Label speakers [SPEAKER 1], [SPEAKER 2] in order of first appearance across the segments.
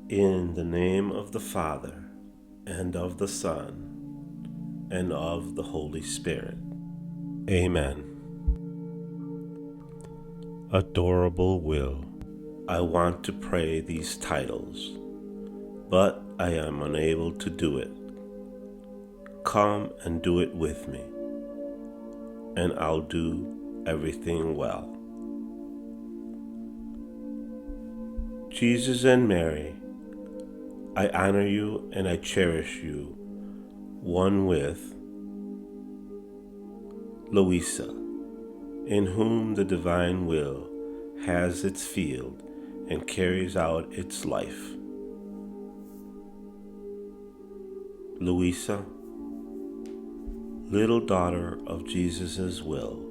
[SPEAKER 1] In the name of the Father, and of the Son, and of the Holy Spirit. Amen. Adorable Will. I want to pray these titles, but I am unable to do it. Come and do it with me, and I'll do everything well. Jesus and Mary, I honor you and I cherish you, one with Luisa, in whom the divine will has its field and carries out its life. Luisa, little daughter of Jesus' will.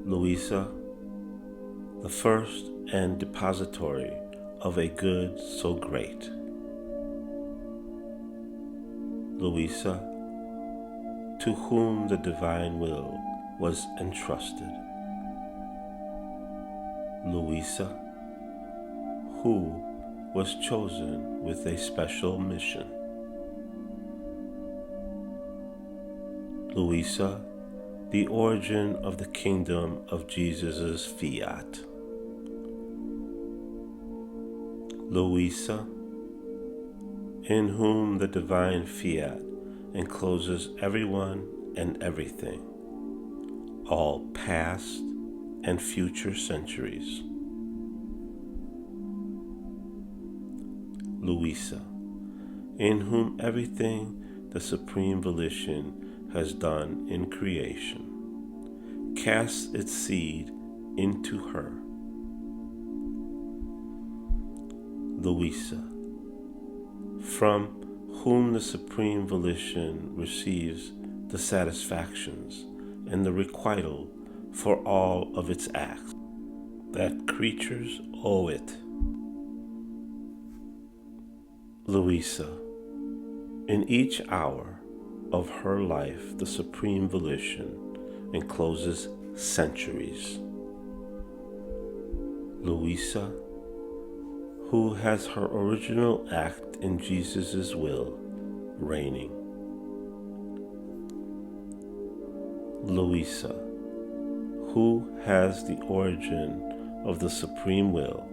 [SPEAKER 1] Luisa, the first and depository of a good so great. Luisa, to whom the divine will was entrusted. Luisa, who was chosen with a special mission. Luisa, the origin of the kingdom of Jesus' Fiat. Luisa, in whom the divine Fiat encloses everyone and everything, all past and future centuries. Luisa, in whom everything the supreme volition has done in creation casts its seed into her. Luisa, from whom the supreme volition receives the satisfactions and the requital for all of its acts that creatures owe it. Luisa, in each hour of her life the supreme volition encloses centuries. Luisa, who has her original act in Jesus' will reigning. Luisa, who has the origin of the supreme will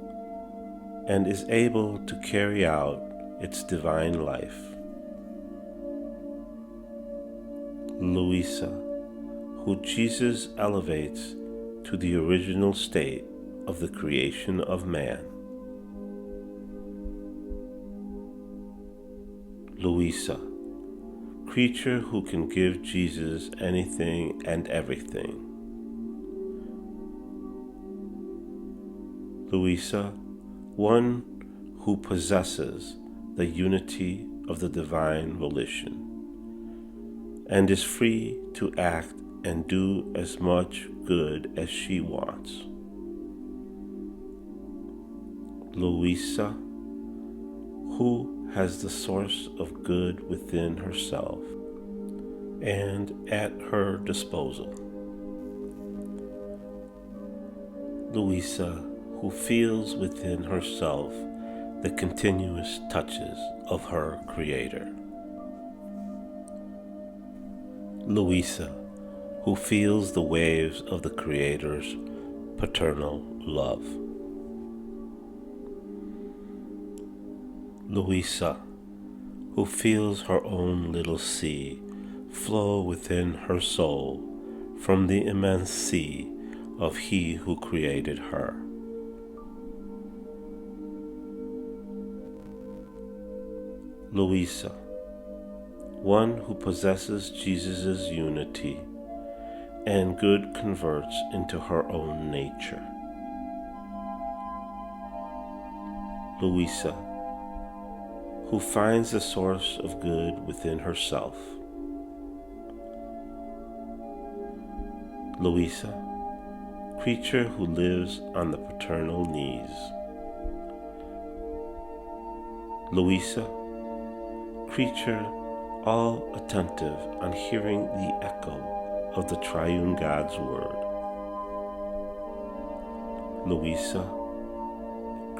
[SPEAKER 1] and is able to carry out its divine life. Luisa, who Jesus elevates to the original state of the creation of man. Luisa, creature who can give Jesus anything and everything. Luisa, one who possesses the unity of the divine volition and is free to act and do as much good as she wants. Luisa, who has the source of good within herself and at her disposal. Luisa, who feels within herself the continuous touches of her Creator. Luisa, who feels the waves of the Creator's paternal love. Luisa, who feels her own little sea flow within her soul from the immense sea of He who created her. Luisa, one who possesses Jesus' unity and good converts into her own nature. Luisa, who finds the source of good within herself. Luisa, creature who lives on the paternal knees. Luisa, creature all attentive on hearing the echo of the triune God's word. Luisa,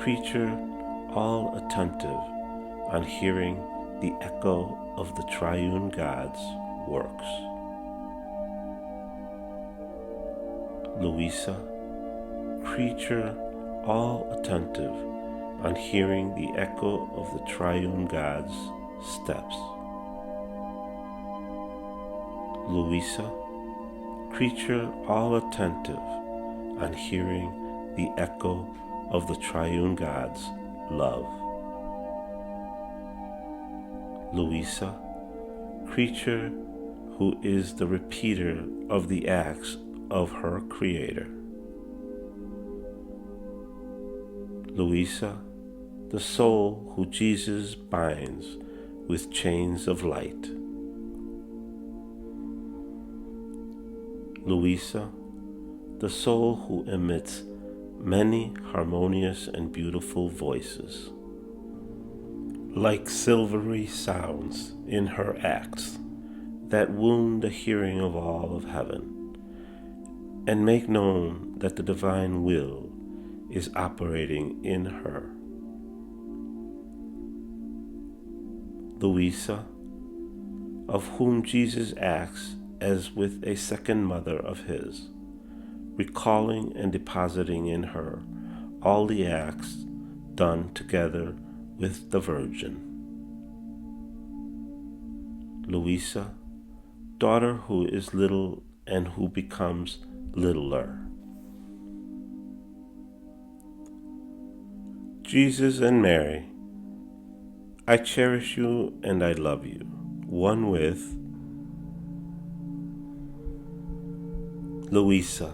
[SPEAKER 1] creature all attentive on hearing the echo of the triune God's works. Luisa, creature all attentive on hearing the echo of the triune God's steps. Luisa, creature all attentive on hearing the echo of the triune God's love. Luisa, creature who is the repeater of the acts of her Creator. Luisa, the soul who Jesus binds with chains of light. Luisa, the soul who emits many harmonious and beautiful voices, like silvery sounds in her acts that wound the hearing of all of heaven, and make known that the divine will is operating in her. Luisa, of whom Jesus acts as with a second mother of his, recalling and depositing in her all the acts done together with the Virgin. Luisa, daughter who is little and who becomes littler. Jesus and Mary, I cherish you and I love you, one with Luisa,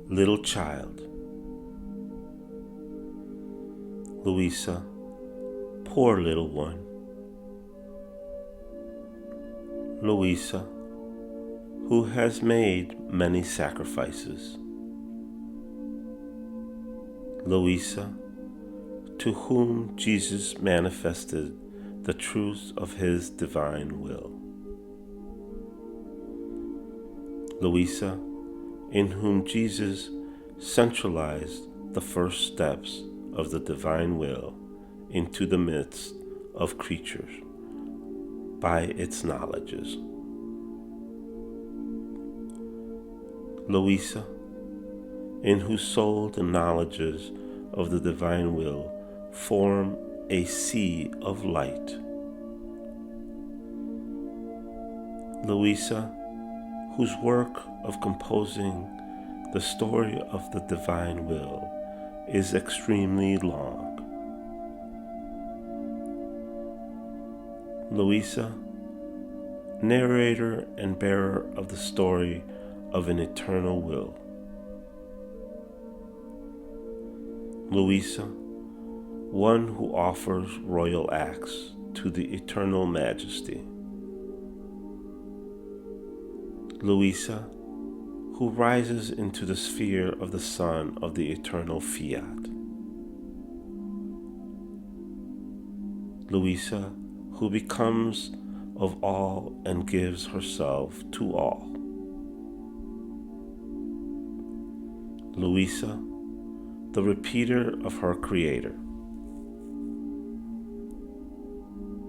[SPEAKER 1] little child. Luisa, poor little one. Luisa, who has made many sacrifices. Luisa, to whom Jesus manifested the truth of his divine will. Luisa, in whom Jesus centralized the first steps of the divine will into the midst of creatures by its knowledges. Luisa, in whose soul the knowledges of the divine will form a sea of light. Luisa, whose work of composing the story of the divine will is extremely long. Luisa, narrator and bearer of the story of an eternal will. Luisa, one who offers royal acts to the eternal majesty. Luisa, who rises into the sphere of the Son of the eternal Fiat. Luisa, who becomes of all and gives herself to all. Luisa, the repeater of her Creator.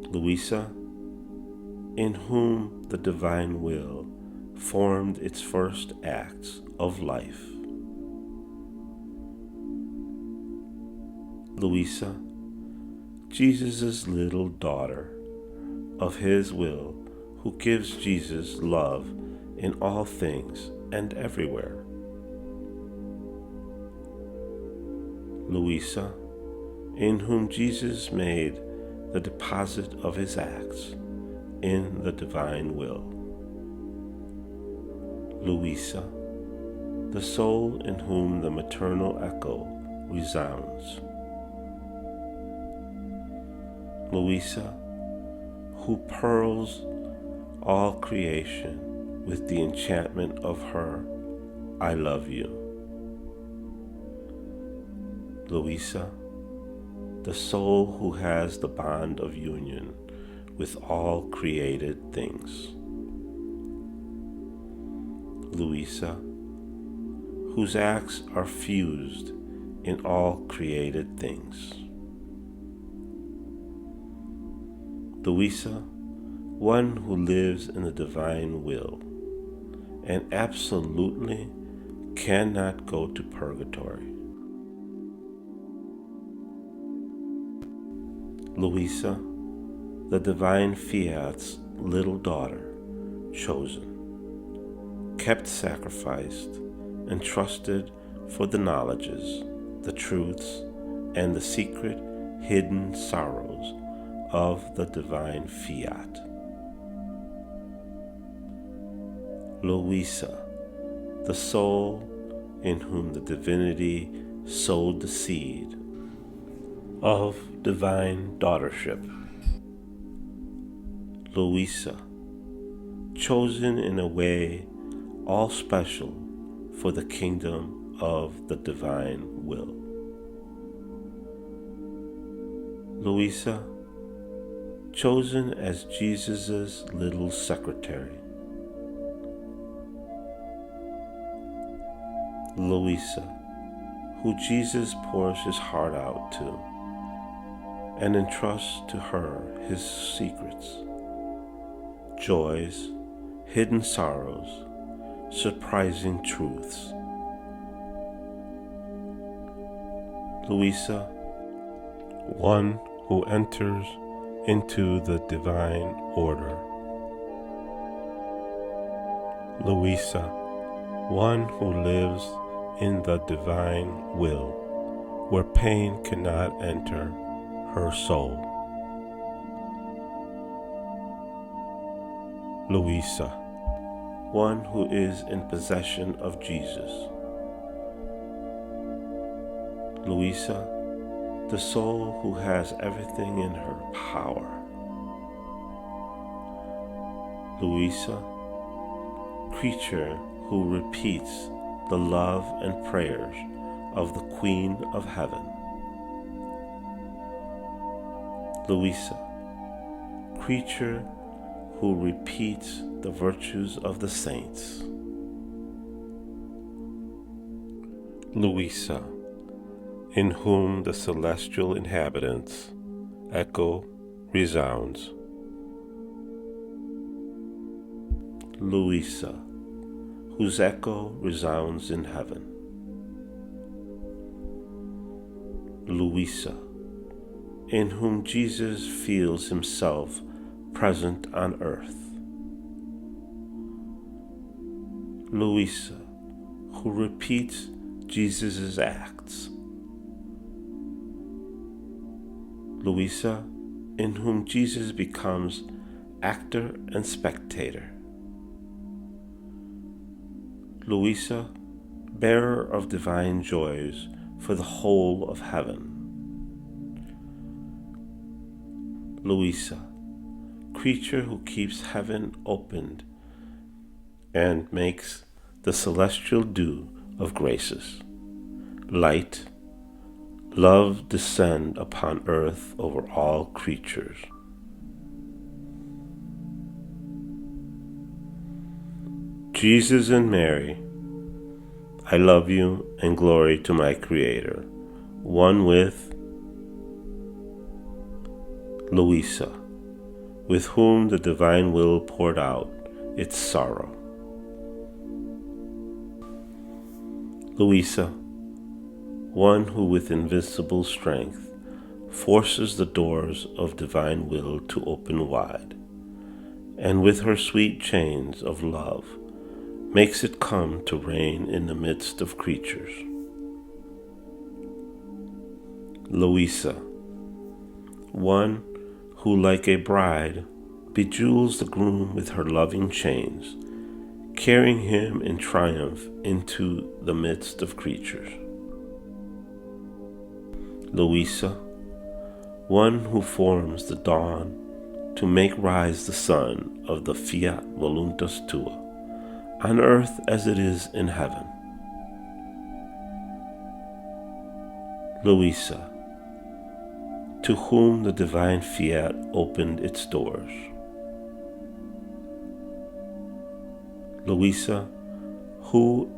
[SPEAKER 1] Luisa, in whom the divine will formed its first acts of life. Luisa, Jesus' little daughter of his will, who gives Jesus love in all things and everywhere. Luisa, in whom Jesus made the deposit of his acts in the divine will. Luisa, the soul in whom the maternal echo resounds. Luisa, who pearls all creation with the enchantment of her I love you. Luisa, the soul who has the bond of union with all created things. Luisa, whose acts are fused in all created things. Luisa, one who lives in the divine will and absolutely cannot go to purgatory. Luisa, the divine Fiat's little daughter, chosen, kept sacrificed, and trusted for the knowledges, the truths, and the secret hidden sorrows of the divine Fiat. Luisa, the soul in whom the divinity sowed the seed of divine daughtership. Luisa, chosen in a way all special for the kingdom of the divine will. Luisa, chosen as Jesus' little secretary. Luisa, who Jesus pours his heart out to and entrusts to her his secrets, joys, hidden sorrows, surprising truths. Luisa, one who enters into the divine order. Luisa, one who lives in the divine will, where pain cannot enter her soul. Luisa, one who is in possession of Jesus. Luisa, the soul who has everything in her power. Luisa, creature who repeats the love and prayers of the Queen of Heaven. Luisa, creature who repeats the virtues of the saints. Luisa, in whom the celestial inhabitants' echo resounds. Luisa, whose echo resounds in heaven. Luisa, in whom Jesus feels himself present on earth. Luisa, who repeats Jesus' acts. Luisa, in whom Jesus becomes actor and spectator. Luisa, bearer of divine joys for the whole of heaven. Luisa, creature who keeps heaven opened and makes the celestial dew of graces, light, love descend upon earth over all creatures. Jesus and Mary, I love you and glory to my Creator, one with Luisa, with whom the divine will poured out its sorrow. Luisa, one who with invincible strength forces the doors of divine will to open wide, and with her sweet chains of love makes it come to reign in the midst of creatures. Luisa, one who like a bride bejewels the groom with her loving chains, carrying him in triumph into the midst of creatures. Luisa, one who forms the dawn to make rise the sun of the Fiat voluntas tua, on earth as it is in heaven. Luisa, to whom the divine Fiat opened its doors. Luisa, who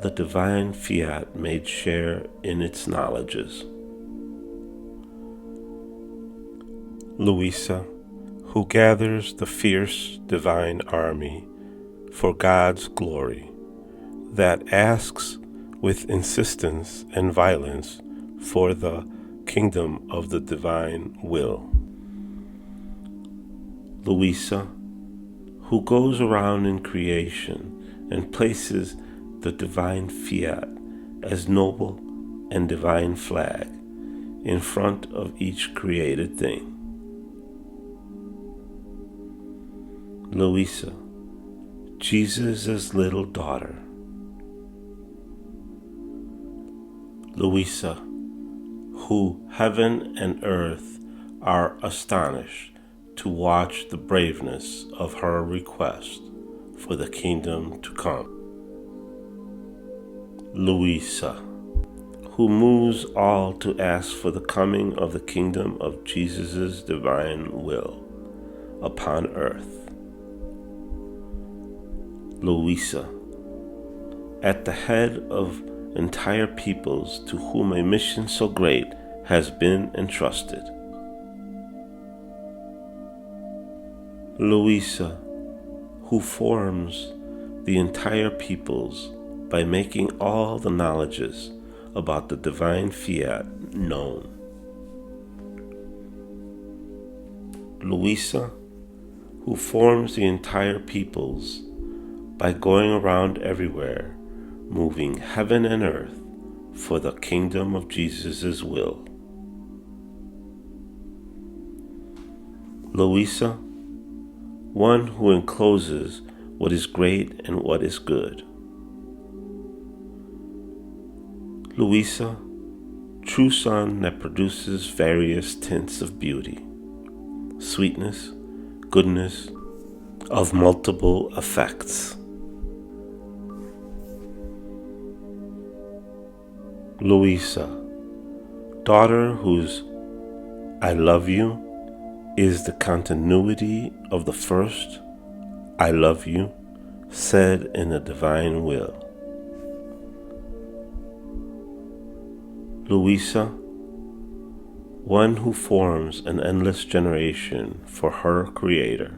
[SPEAKER 1] the divine fiat made share in its knowledges. Luisa, who gathers the fierce divine army for God's glory, that asks with insistence and violence for the kingdom of the divine will. Luisa, who goes around in creation and places the divine fiat as noble and divine flag in front of each created thing. Luisa, Jesus' little daughter. Luisa, who heaven and earth are astonished to watch the braveness of her request for the kingdom to come. Luisa, who moves all to ask for the coming of the kingdom of Jesus' divine will upon earth. Luisa, at the head of entire peoples to whom a mission so great has been entrusted. Luisa, who forms the entire peoples by making all the knowledges about the divine fiat known. Luisa, who forms the entire peoples by going around everywhere, moving heaven and earth for the kingdom of Jesus' will. Luisa, one who encloses what is great and what is good. Luisa, true sun that produces various tints of beauty, sweetness, goodness, of multiple effects. Luisa, daughter whose I love you is the continuity of the first I love you said in the divine will. Luisa, one who forms an endless generation for her Creator.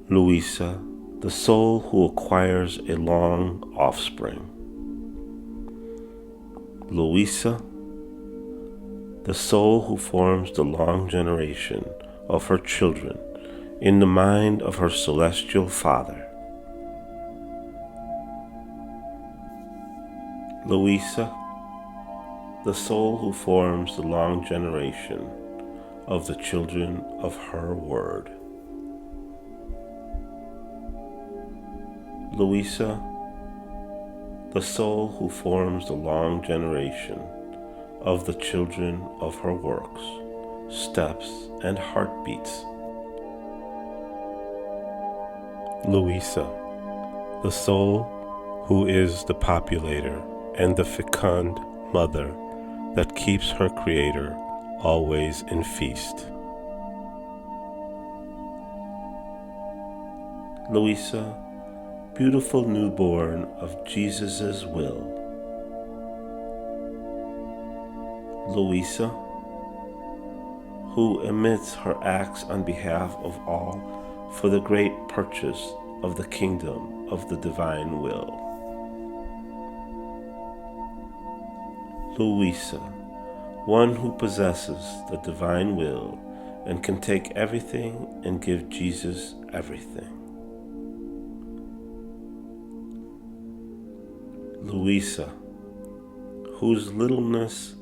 [SPEAKER 1] Luisa, the soul who acquires a long offspring. Luisa, the soul who forms the long generation of her children in the mind of her celestial Father. Luisa, the soul who forms the long generation of the children of her Word. Luisa, the soul who forms the long generation of the children of her works, steps, and heartbeats. Luisa, the soul who is the populator and the fecund mother that keeps her Creator always in feast. Luisa, beautiful newborn of Jesus' will. Luisa, who emits her acts on behalf of all for the great purchase of the kingdom of the divine will. Luisa, one who possesses the divine will and can take everything and give Jesus everything. Luisa, whose littleness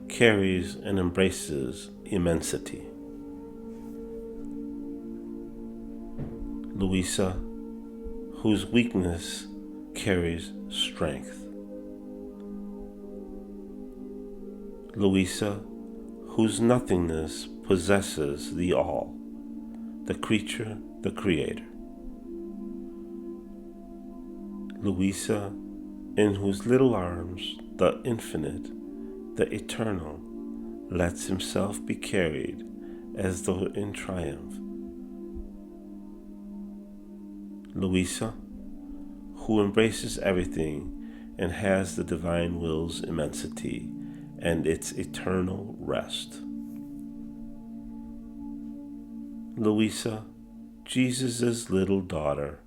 [SPEAKER 1] carries and embraces immensity. Luisa, whose weakness carries strength. Luisa, whose nothingness possesses the all, the creature, the Creator. Luisa, in whose little arms the infinite, the eternal, lets himself be carried as though in triumph. Luisa, who embraces everything and has the divine will's immensity and its eternal rest. Luisa, Jesus' little daughter,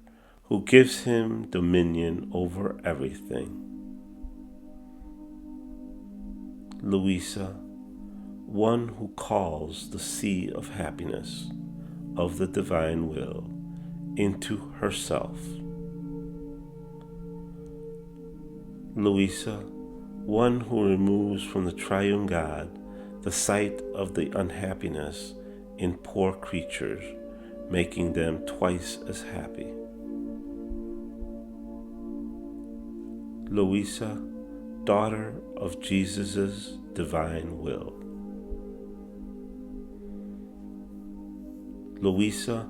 [SPEAKER 1] who gives him dominion over everything. Luisa, one who calls the sea of happiness of the divine will into herself. Luisa, one who removes from the triune God the sight of the unhappiness in poor creatures, making them twice as happy. Luisa, daughter of Jesus' divine will. Luisa,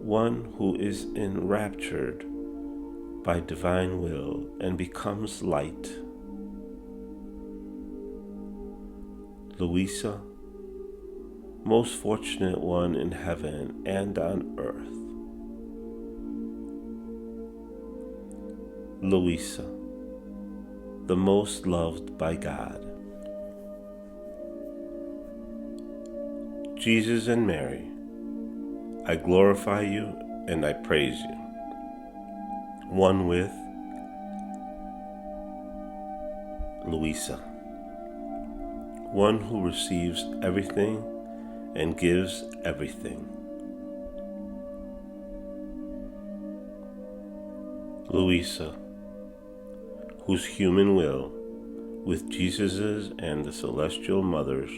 [SPEAKER 1] one who is enraptured by divine will and becomes light. Luisa, most fortunate one in heaven and on earth. Luisa, the most loved by God. Jesus and Mary, I glorify you and I praise you. One with Luisa, one who receives everything and gives everything. Luisa, whose human will, with Jesus's and the celestial mother's,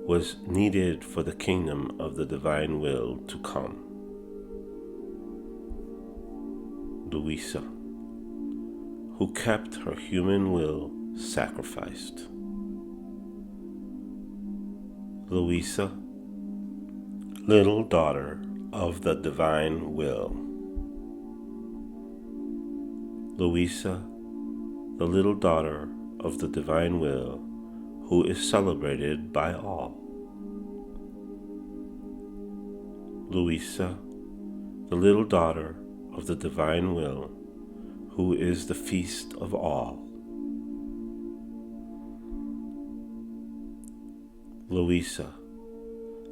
[SPEAKER 1] was needed for the kingdom of the divine will to come. Luisa, who kept her human will sacrificed. Luisa, little daughter of the divine will. Luisa, the little daughter of the divine will, who is celebrated by all. Luisa, the little daughter of the divine will, who is the feast of all. Luisa,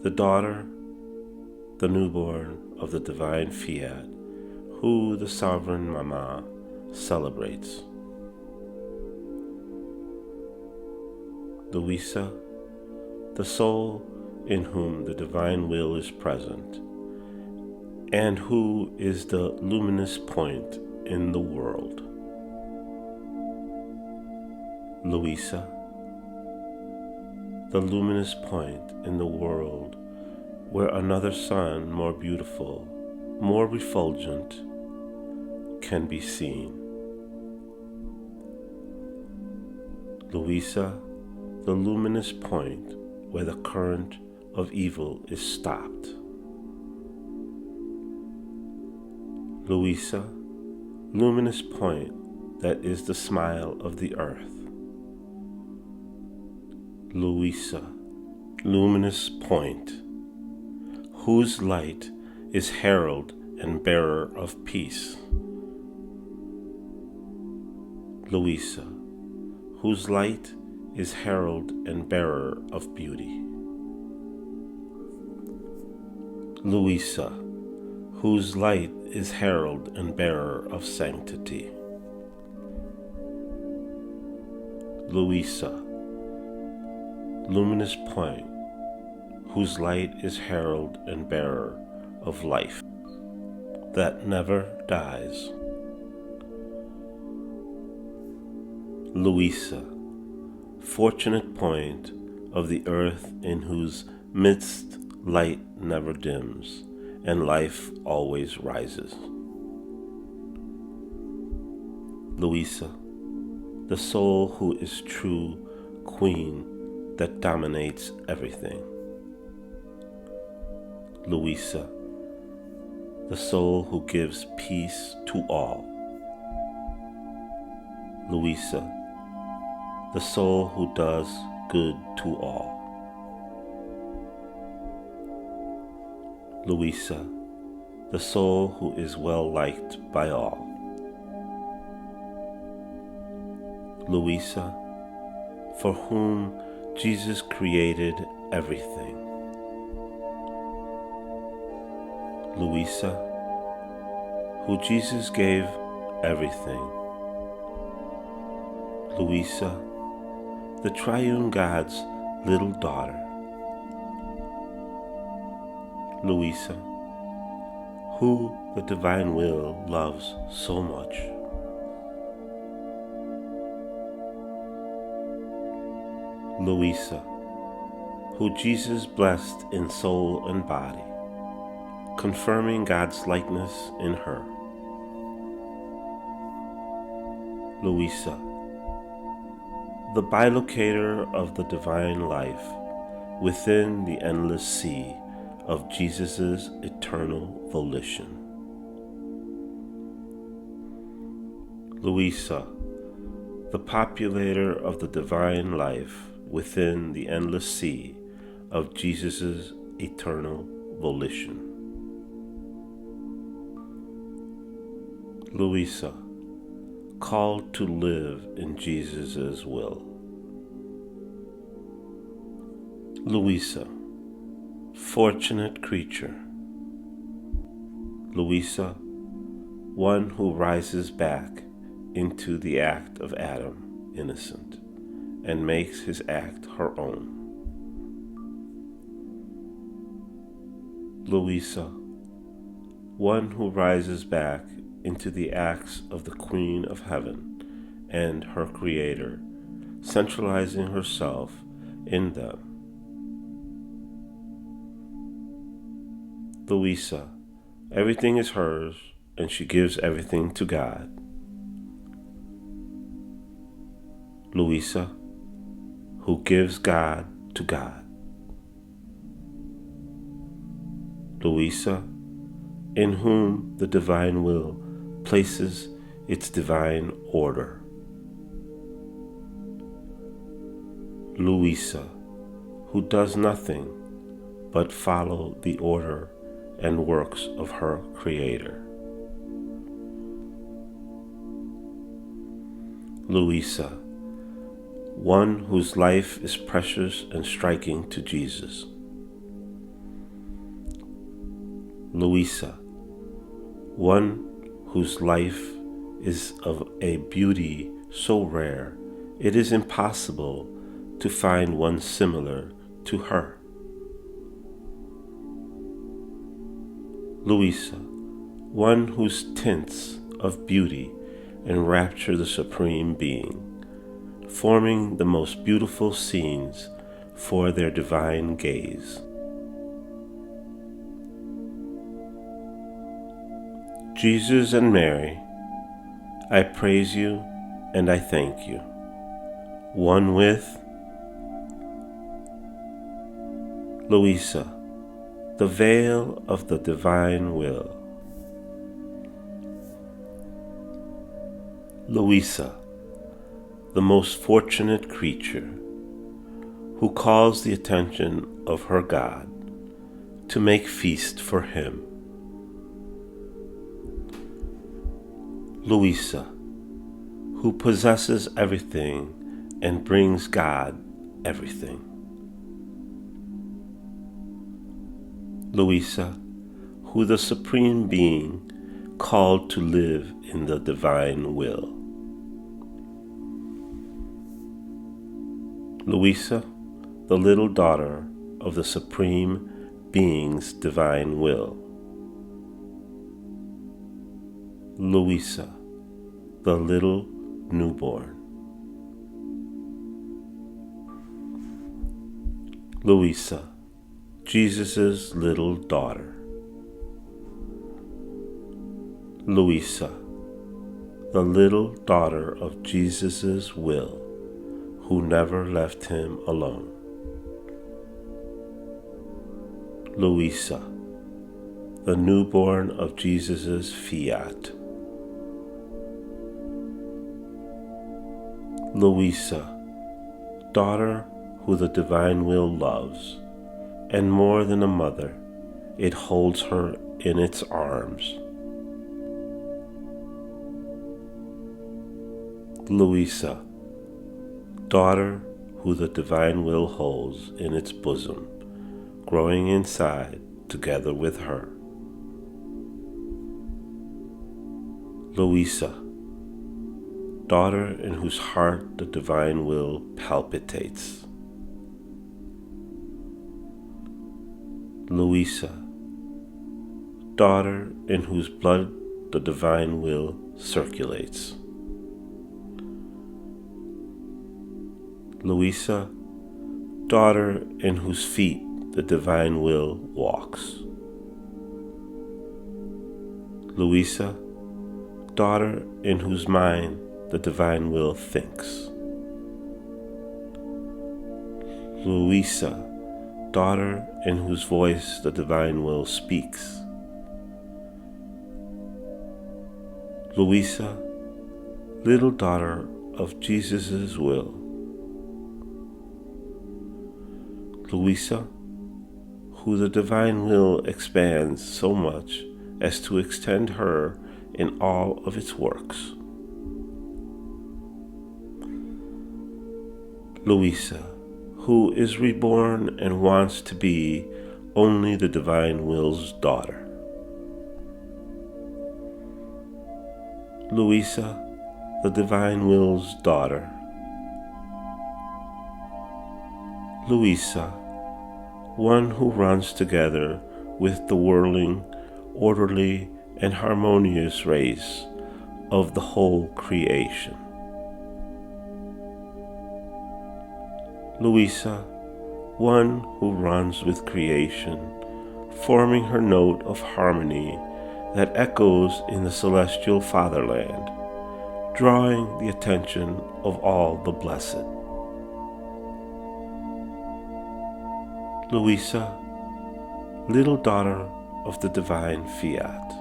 [SPEAKER 1] the daughter, the newborn of the divine Fiat, who the sovereign Mama celebrates. Luisa, the soul in whom the divine will is present, and who is the luminous point in the world. Luisa, the luminous point in the world where another sun more beautiful, more refulgent, can be seen. Luisa, the luminous point where the current of evil is stopped. Luisa, luminous point that is the smile of the earth. Luisa, luminous point, whose light is herald and bearer of peace. Luisa, whose light is herald and bearer of beauty. Luisa, whose light is herald and bearer of sanctity. Luisa, luminous point, whose light is herald and bearer of life that never dies. Luisa, fortunate point of the earth in whose midst light never dims and life always rises. Luisa, the soul who is true queen that dominates everything. Luisa, the soul who gives peace to all. Luisa, the soul who does good to all. Luisa, the soul who is well liked by all. Luisa, for whom Jesus created everything. Luisa, who Jesus gave everything. Luisa, the triune God's little daughter. Luisa, who the divine will loves so much. Luisa, who Jesus blessed in soul and body, confirming God's likeness in her. Luisa, the bilocator of the divine life within the endless sea of Jesus' eternal volition. Luisa, the populator of the divine life within the endless sea of Jesus' eternal volition. Luisa, called to live in Jesus' will. Luisa, fortunate creature. Luisa, one who rises back into the act of Adam, innocent, and makes his act her own. Luisa, one who rises back into the acts of the Queen of Heaven and her Creator, centralizing herself in them. Luisa, everything is hers, and she gives everything to God. Luisa, who gives God to God. Luisa, in whom the divine will places its divine order. Luisa, who does nothing but follow the order and works of her Creator. Luisa, one whose life is precious and striking to Jesus. Luisa, one whose life is of a beauty so rare it is impossible to find one similar to her. Luisa, one whose tints of beauty enrapture the Supreme Being, forming the most beautiful scenes for their divine gaze. Jesus and Mary, I praise you and I thank you, one with Luisa, the veil of the divine will. Luisa, the most fortunate creature, who calls the attention of her God to make feast for him. Luisa, who possesses everything and brings God everything. Luisa, who the Supreme Being called to live in the divine will. Luisa, the little daughter of the Supreme Being's divine will. Luisa, the little newborn. Luisa, Jesus' little daughter. Luisa, the little daughter of Jesus' will, who never left him alone. Luisa, the newborn of Jesus' Fiat. Luisa, daughter who the divine will loves, and more than a mother, it holds her in its arms. Luisa, daughter who the divine will holds in its bosom, growing inside together with her. Luisa, daughter in whose heart the divine will palpitates. Luisa, daughter in whose blood the divine will circulates. Luisa, daughter in whose feet the divine will walks. Luisa, daughter in whose mind the divine will thinks. Luisa, daughter in whose voice the divine will speaks. Luisa, little daughter of Jesus' will. Luisa, who the divine will expands so much as to extend her in all of its works. Luisa, who is reborn and wants to be only the divine will's daughter. Luisa, the divine will's daughter. Luisa, one who runs together with the whirling, orderly, and harmonious race of the whole creation. Luisa, one who runs with creation, forming her note of harmony that echoes in the celestial fatherland, drawing the attention of all the blessed. Luisa, little daughter of the divine Fiat.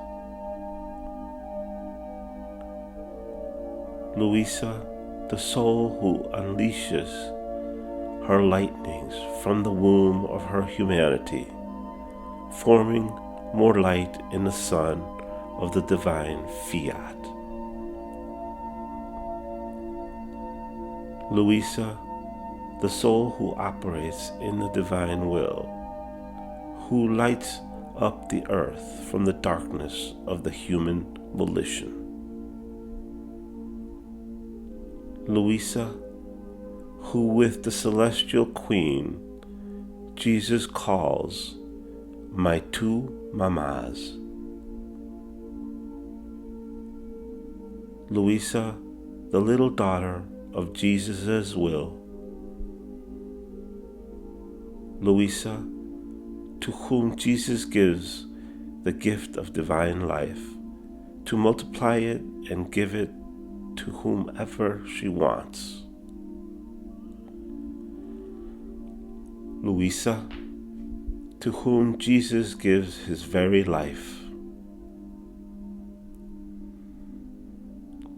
[SPEAKER 1] Luisa, the soul who unleashes her lightnings from the womb of her humanity, forming more light in the sun of the divine Fiat. Luisa, the soul who operates in the divine will, who lights up the earth from the darkness of the human volition. Luisa, who with the celestial queen Jesus calls my two mamas. Luisa, the little daughter of Jesus' will. Luisa, to whom Jesus gives the gift of divine life, to multiply it and give it to whomever she wants. Luisa, to whom Jesus gives his very life.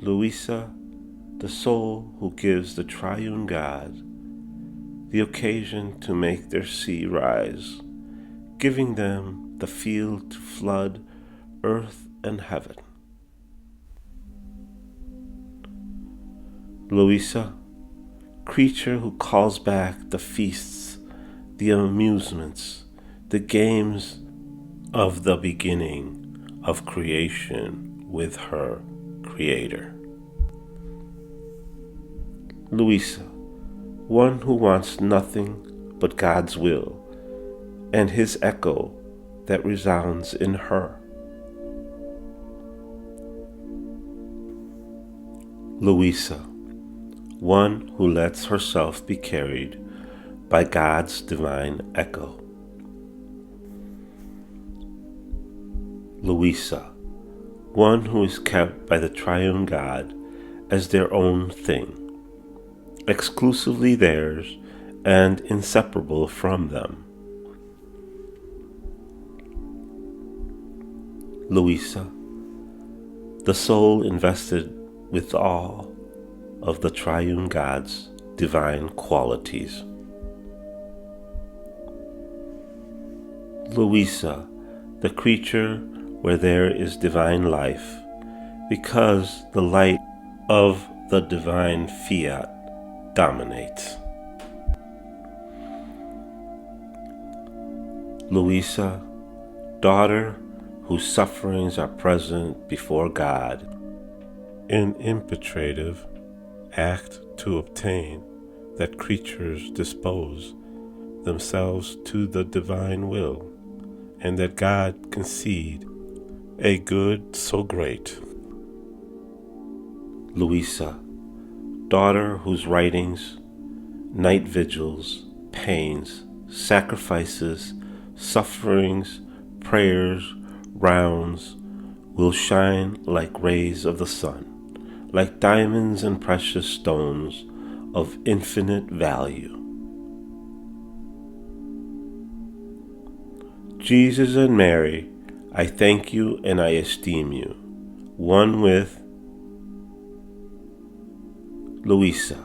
[SPEAKER 1] Luisa, the soul who gives the triune God the occasion to make their sea rise, giving them the field to flood earth and heaven. Luisa, creature who calls back the feasts, the amusements, the games of the beginning of creation with her Creator. Luisa, one who wants nothing but God's will and his echo that resounds in her. Luisa, one who lets herself be carried by God's divine echo. Luisa, one who is kept by the triune God as their own thing, exclusively theirs and inseparable from them. Luisa, the soul invested with all of the triune God's divine qualities. Luisa, the creature where there is divine life, because the light of the divine Fiat dominates. Luisa, daughter whose sufferings are present before God, an imperative act to obtain that creatures dispose themselves to the divine will, and that God concede a good so great. Luisa, daughter whose writings, night vigils, pains, sacrifices, sufferings, prayers, rounds, will shine like rays of the sun, like diamonds and precious stones of infinite value. Jesus and Mary, I thank you and I esteem you, one with Luisa,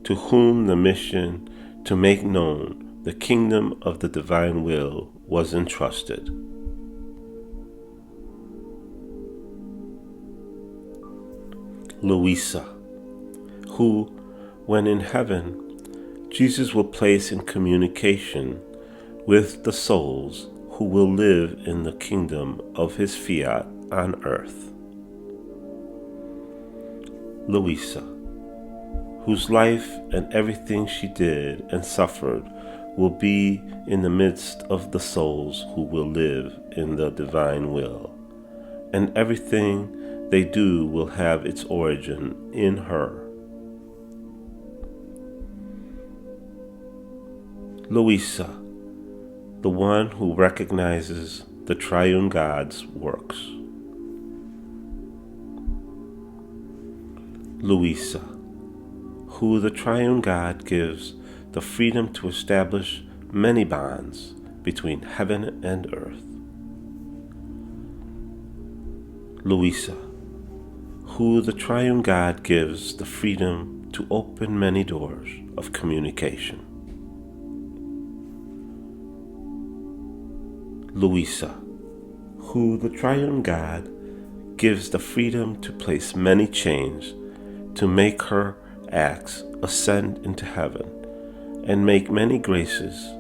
[SPEAKER 1] to whom the mission to make known the kingdom of the divine will was entrusted. Luisa, who, when in heaven, Jesus will place in communication with the souls who will live in the kingdom of his Fiat on earth. Luisa, whose life and everything she did and suffered will be in the midst of the souls who will live in the divine will, and everything they do will have its origin in her. Luisa, the one who recognizes the triune God's works. Luisa, who the triune God gives the freedom to establish many bonds between heaven and earth. Luisa, who the triune God gives the freedom to open many doors of communication. Luisa, who the triune God gives the freedom to place many chains to make her acts ascend into heaven and make many graces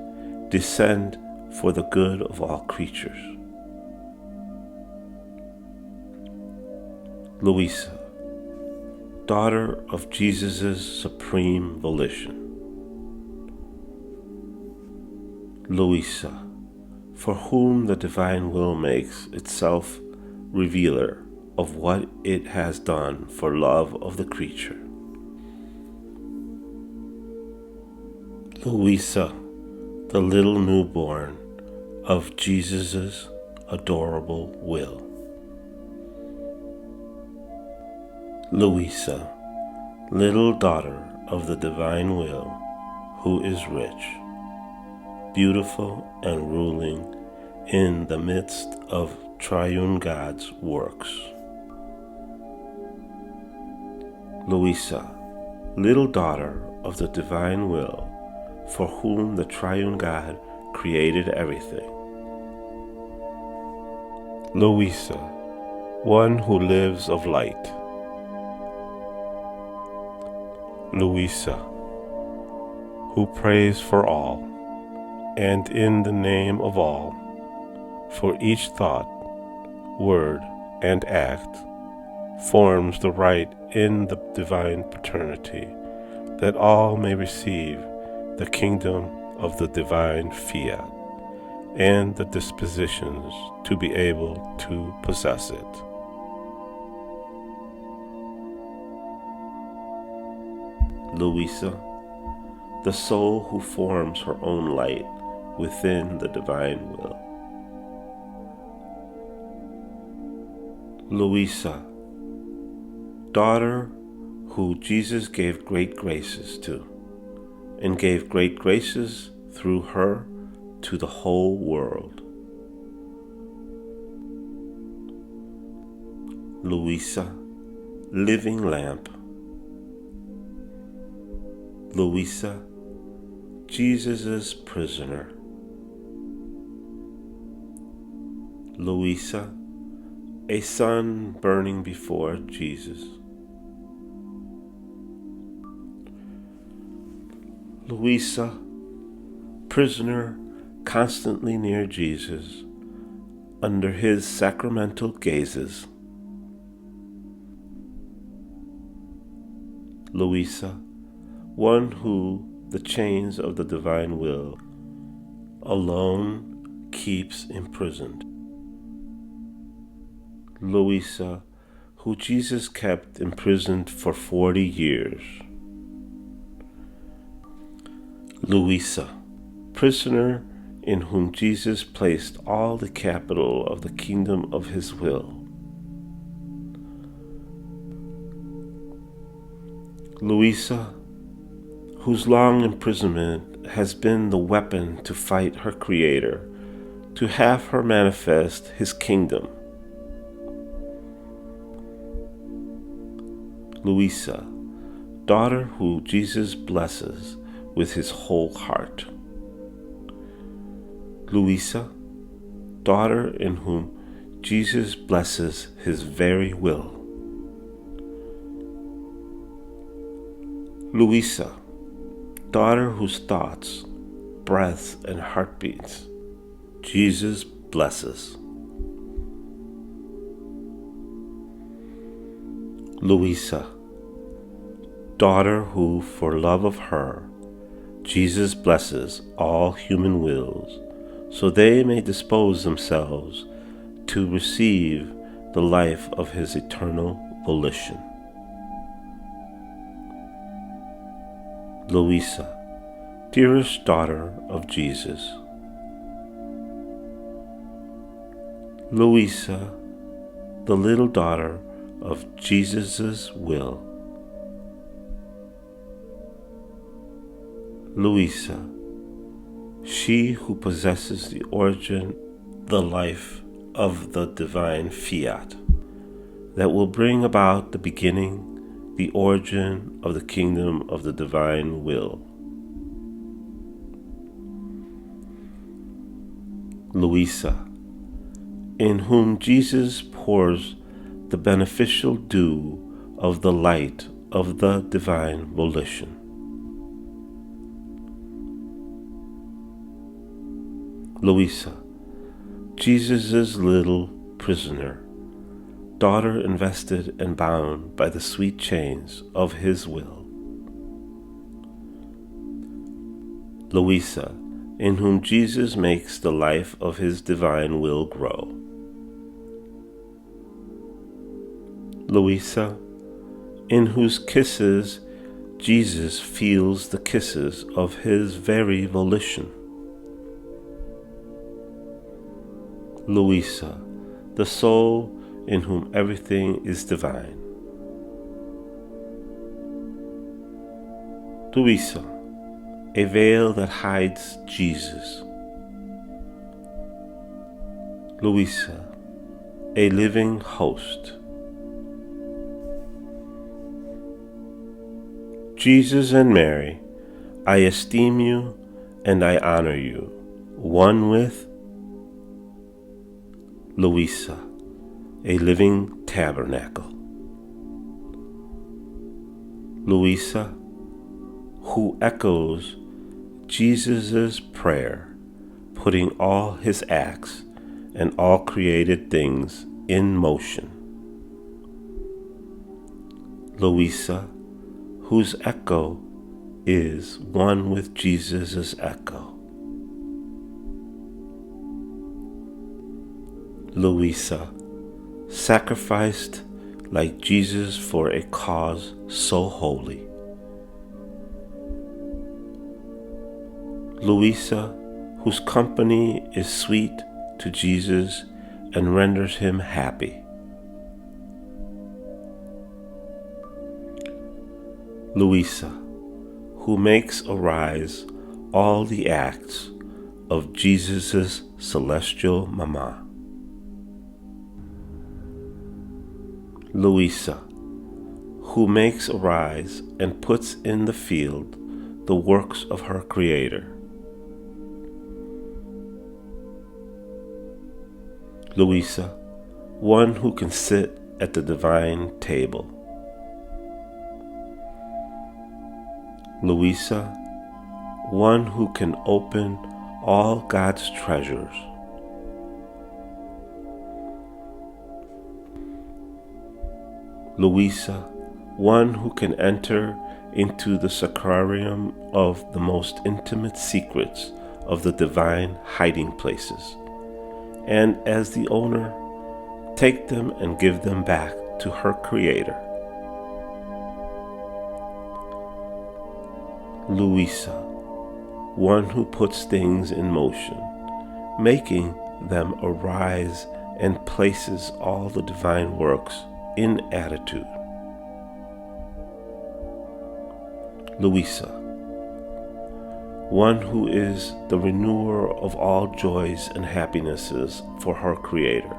[SPEAKER 1] descend for the good of all creatures. Luisa, daughter of Jesus' supreme volition. Luisa, for whom the divine will makes itself revealer of what it has done for love of the creature. Luisa, the little newborn of Jesus' adorable will. Luisa, little daughter of the divine will, who is rich, beautiful and ruling in the midst of triune God's works. Luisa, little daughter of the divine will, for whom the triune God created everything. Luisa, one who lives of light. Luisa, who prays for all, and in the name of all, for each thought, word, and act, forms the right in the divine paternity, that all may receive the kingdom of the divine Fiat, and the dispositions to be able to possess it. Luisa, the soul who forms her own light within the divine will. Luisa, daughter who Jesus gave great graces to, and gave great graces through her to the whole world. Luisa, living lamp. Luisa, Jesus' prisoner. Luisa, a sun burning before Jesus. Luisa, prisoner constantly near Jesus, under his sacramental gazes. Luisa, one who the chains of the divine will alone keeps imprisoned. Luisa, who Jesus kept imprisoned for 40 years. Luisa, prisoner in whom Jesus placed all the capital of the kingdom of his will. Luisa, whose long imprisonment has been the weapon to fight her Creator, to have her manifest his kingdom. Luisa, daughter who Jesus blesses with his whole heart. Luisa, daughter in whom Jesus blesses his very will. Luisa, daughter whose thoughts, breaths, and heartbeats Jesus blesses. Luisa, daughter who, for love of her, Jesus blesses all human wills, so they may dispose themselves to receive the life of his eternal volition. Luisa, dearest daughter of Jesus. Luisa, the little daughter of Jesus' will. Luisa, she who possesses the origin, the life of the divine Fiat, that will bring about the beginning, the origin of the kingdom of the divine will. Luisa, in whom Jesus pours the beneficial dew of the light of the divine volition. Luisa, Jesus' little prisoner, daughter invested and bound by the sweet chains of his will. Luisa, in whom Jesus makes the life of his divine will grow. Luisa, in whose kisses Jesus feels the kisses of his very volition. Luisa, the soul in whom everything is divine. Luisa, a veil that hides Jesus. Luisa, a living host. Jesus and Mary, I esteem you and I honor you, one with Luisa, a living tabernacle. Luisa, who echoes Jesus' prayer, putting all his acts and all created things in motion. Luisa, whose echo is one with Jesus' echo. Luisa, sacrificed like Jesus for a cause so holy. Luisa, whose company is sweet to Jesus and renders him happy. Luisa, who makes arise all the acts of Jesus' celestial Mama. Luisa, who makes arise and puts in the field the works of her Creator. Luisa, one who can sit at the divine table. Luisa, one who can open all God's treasures. Luisa, one who can enter into the sacrarium of the most intimate secrets of the divine hiding places, and as the owner, take them and give them back to her Creator. Luisa, one who puts things in motion, making them arise and places all the divine works in attitude. Luisa, one who is the renewer of all joys and happinesses for her Creator.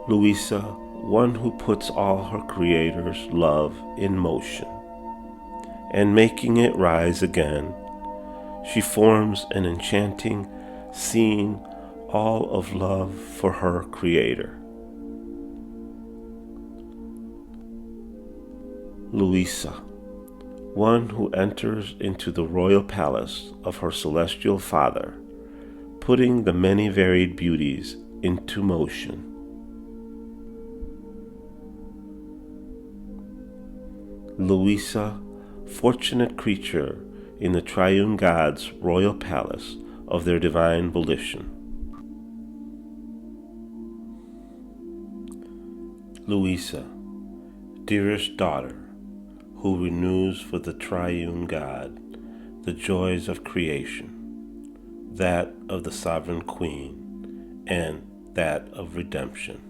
[SPEAKER 1] Luisa, one who puts all her Creator's love in motion, and making it rise again, she forms an enchanting scene all of love for her Creator. Luisa, one who enters into the royal palace of her celestial Father, putting the many varied beauties into motion. Luisa, fortunate creature in the triune God's royal palace of their divine volition. Luisa, dearest daughter, who renews for the triune God the joys of creation, that of the sovereign Queen, and that of redemption.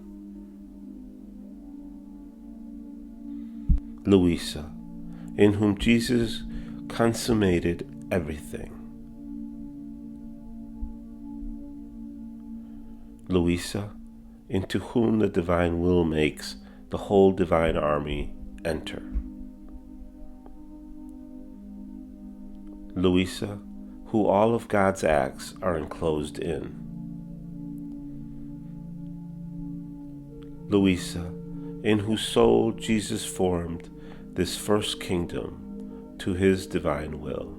[SPEAKER 1] Luisa, in whom Jesus consummated everything. Luisa, into whom the divine will makes the whole divine army enter. Luisa, who all of God's acts are enclosed in. Luisa, in whose soul Jesus formed this first kingdom to his divine will.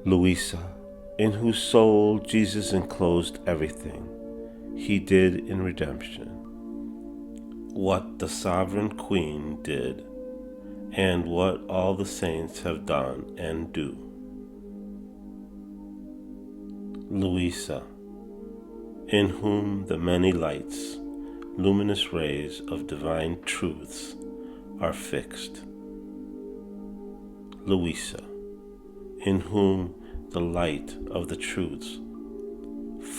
[SPEAKER 1] Luisa, in whose soul Jesus enclosed everything he did in redemption, what the sovereign Queen did, and what all the saints have done and do. Luisa, in whom the many lights, luminous rays of divine truths are fixed. Luisa, in whom the light of the truths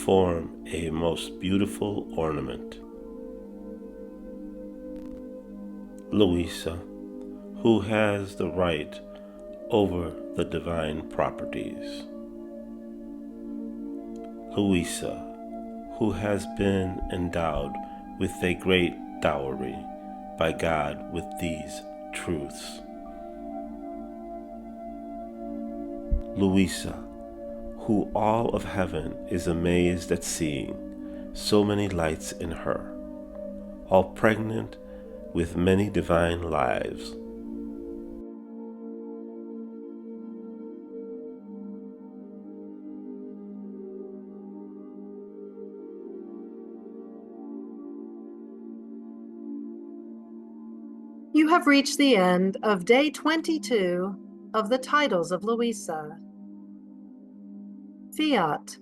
[SPEAKER 1] form a most beautiful ornament. Luisa, who has the right over the divine properties. Luisa, who has been endowed with a great dowry by God with these truths. Luisa, who all of heaven is amazed at seeing so many lights in her, all pregnant with many divine lives.
[SPEAKER 2] You have reached the end of day 22 of the Titles of Luisa. Fiat.